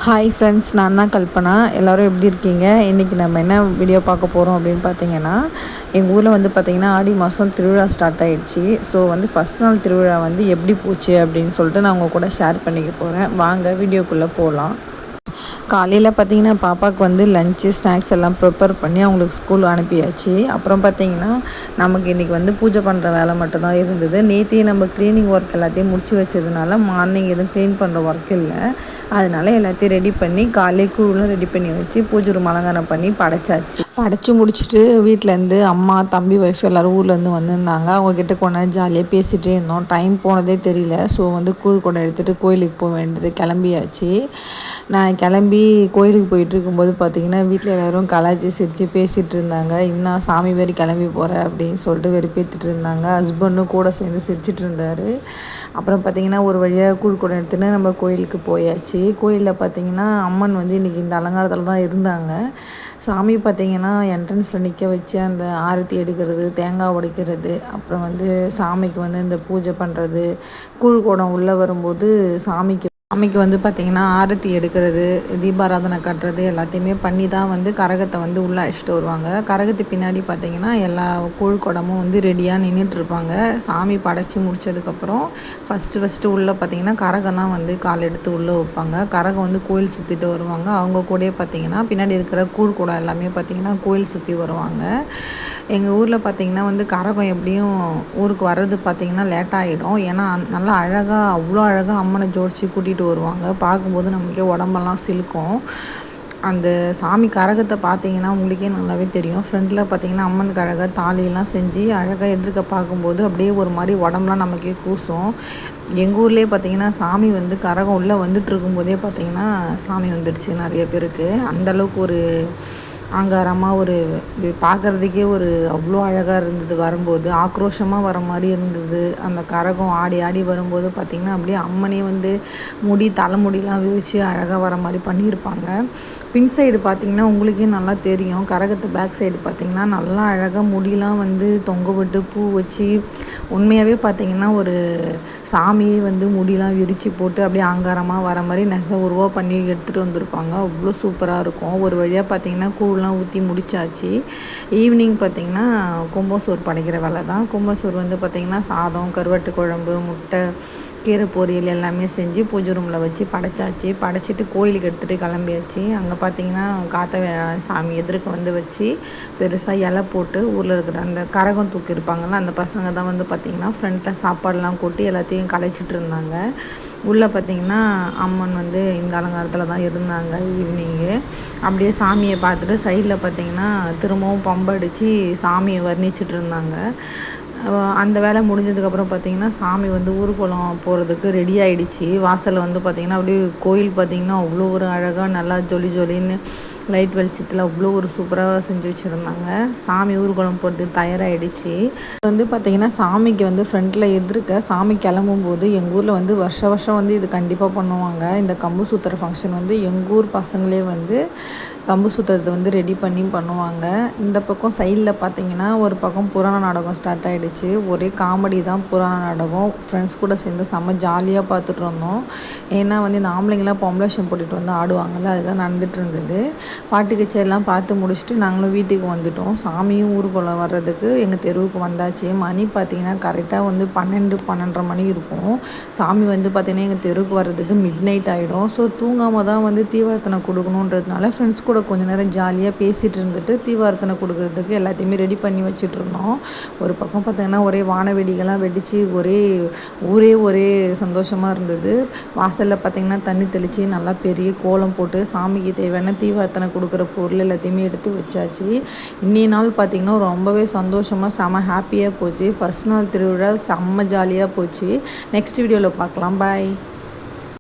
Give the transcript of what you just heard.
Hi friends, நான் தான் கல்பனா. எல்லோரும் எப்படி இருக்கீங்க? இன்றைக்கி நம்ம என்ன வீடியோ பார்க்க போகிறோம் அப்படின்னு பார்த்தீங்கன்னா, எங்கள் ஊரில் வந்து பார்த்திங்கன்னா ஆடி மாதம் திருவிழா ஸ்டார்ட் ஆகிடுச்சி. ஸோ வந்து ஃபஸ்ட் நாள் திருவிழா வந்து எப்படி போச்சு அப்படின்னு சொல்லிட்டு நான் உங்கள் கூட ஷேர் பண்ணிக்க போகிறேன். வாங்க வீடியோக்குள்ளே போகலாம். காலையில் பார்த்திங்கன்னா பாப்பாவுக்கு வந்து லஞ்சு ஸ்நாக்ஸ் எல்லாம் ப்ரிப்பேர் பண்ணி அவங்களுக்கு ஸ்கூல் அனுப்பியாச்சு. அப்புறம் பார்த்திங்கன்னா நமக்கு இன்றைக்கி வந்து பூஜை பண்ணுற வேலை மட்டும்தான் இருந்தது. நேற்றையே நம்ம க்ளீனிங் ஒர்க் எல்லாத்தையும் முடிச்சு வச்சதுனால மார்னிங் எதுவும் க்ளீன் பண்ணுற ஒர்க் இல்லை. அதனால் எல்லாத்தையும் ரெடி பண்ணி காலையிலே கூழும் ரெடி பண்ணி வச்சு பூஜை ரூம் அலங்காரம் பண்ணி படைச்சாச்சு. படைச்சி முடிச்சுட்டு வீட்டிலேருந்து அம்மா தம்பி ஒய்ஃப் எல்லோரும் ஊர்லேருந்து வந்திருந்தாங்க. அவங்கக்கிட்ட கொஞ்ச நேரம் ஜாலியாக பேசிகிட்டே இருந்தோம். டைம் போனதே தெரியல. ஸோ வந்து கூழ் குடம் எடுத்துகிட்டு கோயிலுக்கு போக வேண்டியது கிளம்பியாச்சு. நான் கிளம்பி கோயிலுக்கு போயிட்டு இருக்கும்போது பார்த்திங்கன்னா வீட்டில் எல்லோரும் கலாய்ச்சி சிரித்து பேசிகிட்டு இருந்தாங்க. இன்னும் சாமி மாரி கிளம்பி போகிற அப்படின்னு சொல்லிட்டு வெறுப்பேற்றிட்டு இருந்தாங்க. ஹஸ்பண்டும் கூட சேர்ந்து சிரிச்சிட்டு இருந்தார். அப்புறம் பார்த்திங்கன்னா ஒரு வழியாக கூழ் குடம் எடுத்துன்னு நம்ம கோயிலுக்கு போயாச்சு. கோயிலில் பார்த்திங்கன்னா அம்மன் வந்து இன்றைக்கி இந்த அலங்காரத்தில் தான் இருந்தாங்க. சாமி பார்த்திங்கன்னா என்ட்ரன்ஸில் நிற்க வச்சு அந்த ஆரத்தி எடுக்கிறது, தேங்காய் உடைக்கிறது, அப்புறம் வந்து சாமிக்கு வந்து இந்த பூஜை பண்ணுறது, கூழ் குடம் உள்ளே வரும்போது சாமிக்கு வந்து பார்த்திங்கன்னா ஆரத்தி எடுக்கிறது, தீபாராதனை கட்டுறது எல்லாத்தையுமே பண்ணி தான் வந்து கரகத்தை வந்து உள்ளே அழைச்சிட்டு வருவாங்க. கரகத்து பின்னாடி பார்த்திங்கன்னா எல்லா கூழ் குடமும் வந்து ரெடியாக நின்றுட்டுருப்பாங்க. சாமி படைச்சி முடித்ததுக்கப்புறம் ஃபஸ்ட்டு உள்ளே பார்த்திங்கன்னா கரகம் தான் வந்து கால் எடுத்து உள்ளே வைப்பாங்க. கரகம் வந்து கோயில் சுற்றிட்டு வருவாங்க. அவங்க கூடயே பார்த்திங்கன்னா பின்னாடி இருக்கிற கூழ் குடம் எல்லாமே பார்த்திங்கன்னா கோயில் சுற்றி வருவாங்க. எங்கள் ஊரில் பார்த்திங்கன்னா வந்து கரகம் எப்படியும் ஊருக்கு வர்றது பார்த்திங்கன்னா லேட்டாகிடும். ஏன்னா நல்லா அழகாக அவ்வளோ அழகாக அம்மனை ஜோடிச்சு கூட்டிகிட்டு வருவாங்க. பார்க்கும்போது நமக்கே உடம்பெல்லாம் சிலுக்கும். அந்த சாமி கரகத்தை பார்த்தீங்கன்னா உங்களுக்கே நல்லாவே தெரியும். ஃப்ரண்ட்டில் பார்த்தீங்கன்னா அம்மனுக்கு அழகாக தாலியெல்லாம் செஞ்சு அழகாக எதிர்க்க பார்க்கும்போது அப்படியே ஒரு மாதிரி உடம்புலாம் நமக்கே கூசும். எங்கள் ஊர்லேயே பார்த்தீங்கன்னா சாமி வந்து கரகம் உள்ளே வந்துட்டு இருக்கும்போதே பார்த்தீங்கன்னா சாமி வந்துடுச்சு நிறைய பேருக்கு. அந்தளவுக்கு ஒரு ஆங்காரமாக ஒரு பார்க்குறதுக்கே ஒரு அவ்வளோ அழகாக இருந்தது. வரும்போது ஆக்ரோஷமாக வர மாதிரி இருந்தது. அந்த கரகம் ஆடி ஆடி வரும்போது பார்த்திங்கன்னா அப்படியே அம்மனே வந்து தலைமுடிலாம் விரித்து அழகாக வர மாதிரி பண்ணியிருப்பாங்க. பின் சைடு பார்த்திங்கன்னா உங்களுக்கே நல்லா தெரியும். கரகத்து பேக் சைடு பார்த்திங்கன்னா நல்லா அழகாக முடியெலாம் வந்து தொங்க விட்டு பூ வச்சு உண்மையாகவே பார்த்திங்கன்னா ஒரு சாமியே வந்து முடியெலாம் விரித்து போட்டு அப்படியே ஆங்காரமாக வர மாதிரி உருவாக பண்ணி எடுத்துகிட்டு வந்திருப்பாங்க. அவ்வளோ சூப்பராக இருக்கும். ஒரு வழியாக பார்த்திங்கன்னா கூழ்லாம் ஊற்றி முடிச்சாச்சு. ஈவினிங் பார்த்திங்கன்னா கும்பசோறு படைக்கிற வேலை தான். கும்பசோறு வந்து பார்த்திங்கன்னா சாதம், கருவாட்டு குழம்பு, முட்டை, கீரை பொரியல் எல்லாமே செஞ்சு பூஜை ரூமில் வச்சு படைச்சாச்சு. படைச்சிட்டு கோயிலுக்கு எடுத்துகிட்டு கிளம்பியாச்சு. அங்கே பார்த்திங்கன்னா சாமி எதிர்க்க வந்து வச்சு பெருசாக இலை போட்டு ஊரில் இருக்கிற அந்த கரகம் தூக்கி இருப்பாங்கள்ல அந்த பசங்க தான் வந்து பார்த்திங்கன்னா ஃப்ரண்ட்டில் சாப்பாடெலாம் கொட்டி எல்லாத்தையும் கலைச்சிட்டு இருந்தாங்க. உள்ளே பார்த்திங்கன்னா அம்மன் வந்து இந்த அலங்காரத்தில் தான் இருந்தாங்க. ஈவினிங்கு அப்படியே சாமியை பார்த்துட்டு சைடில் பார்த்திங்கன்னா திரும்பவும் பம்படித்து சாமியை வர்ணிச்சிட்டு இருந்தாங்க. அந்த வேலை முடிஞ்சதுக்கப்புறம் பார்த்திங்கன்னா சாமி வந்து ஊர்வலம் போகிறதுக்கு ரெடி ஆகிடுச்சு. வாசலில் வந்து பார்த்திங்கன்னா அப்படியே கோயில் பார்த்திங்கன்னா அவ்வளோ ஒரு அழகாக நல்லா ஜொலி ஜொலின்னு லைட் வெளிச்சத்தில் அவ்வளோ ஒரு சூப்பராக செஞ்சு வச்சுருந்தாங்க. சாமி ஊர்வலம் போட்டு தயாராகிடுச்சு. வந்து பார்த்திங்கன்னா சாமிக்கு வந்து ஃப்ரண்ட்டில் எதிர்க்க சாமி கிளம்பும்போது எங்கள் ஊரில் வந்து வருஷம் வந்து இது கண்டிப்பாக பண்ணுவாங்க. இந்த கம்பு சுற்றுற ஃபங்க்ஷன் வந்து எங்கள் ஊர் பசங்களே வந்து கம்பு சுற்றுறதை வந்து ரெடி பண்ணி பண்ணுவாங்க. இந்த பக்கம் சைடில் பார்த்திங்கன்னா ஒரு பக்கம் புராண நாடகம் ஸ்டார்ட் ஆகிடுச்சு. ஒரே காமெடி தான் புராண நாடகம். ஃப்ரெண்ட்ஸ் கூட சேர்ந்து செம்ம ஜாலியாக பார்த்துட்டு இருந்தோம். ஏன்னா வந்து இந்த ஆம்பளைங்களாம் பொம்பளேஷன் போட்டுட்டு வந்து ஆடுவாங்கள்ல, அதுதான் நடந்துகிட்டு இருந்தது. பாட்டு கச்சேரிலாம் பார்த்து முடிச்சுட்டு நாங்களும் வீட்டுக்கு வந்துவிட்டோம். சாமியும் ஊருக்குள்ளே வர்றதுக்கு எங்கள் தெருவுக்கு வந்தாச்சு. மணி பார்த்திங்கன்னா கரெக்டாக வந்து 12-12:30 மணி இருக்கும். சாமி வந்து பார்த்திங்கன்னா எங்கள் தெருவுக்கு வர்றதுக்கு மிட் நைட் ஆகிடும். ஸோ தூங்காமல் தான் வந்து தீவார்த்தனை கொடுக்கணுன்றதுனால ஃப்ரெண்ட்ஸ் கூட கொஞ்சம் நேரம் ஜாலியாக பேசிகிட்டு இருந்துட்டு தீவார்த்தனை கொடுக்குறதுக்கு எல்லாத்தையுமே ரெடி பண்ணி வச்சுட்ருந்தோம். ஒரு பக்கம் பார்த்திங்கன்னா ஒரே வானவெடிகள்லாம் வெடித்து ஒரே சந்தோஷமாக இருந்தது. வாசலில் பார்த்திங்கன்னா தண்ணி தெளித்து நல்லா பெரிய கோலம் போட்டு சாமிக்கு தேவையான தீவார்த்தனை கொடுக்குற பொருள் எல்லாத்தையுமே எடுத்து வச்சாச்சு. இன்னைய நாள் பார்த்திங்கன்னா ரொம்பவே சந்தோஷமாக செம்ம ஹாப்பியாக போச்சு. ஃபஸ்ட் நாள் திருவிழா செம்ம ஜாலியாக போச்சு. நெக்ஸ்ட் வீடியோவில் பார்க்கலாம். பாய்.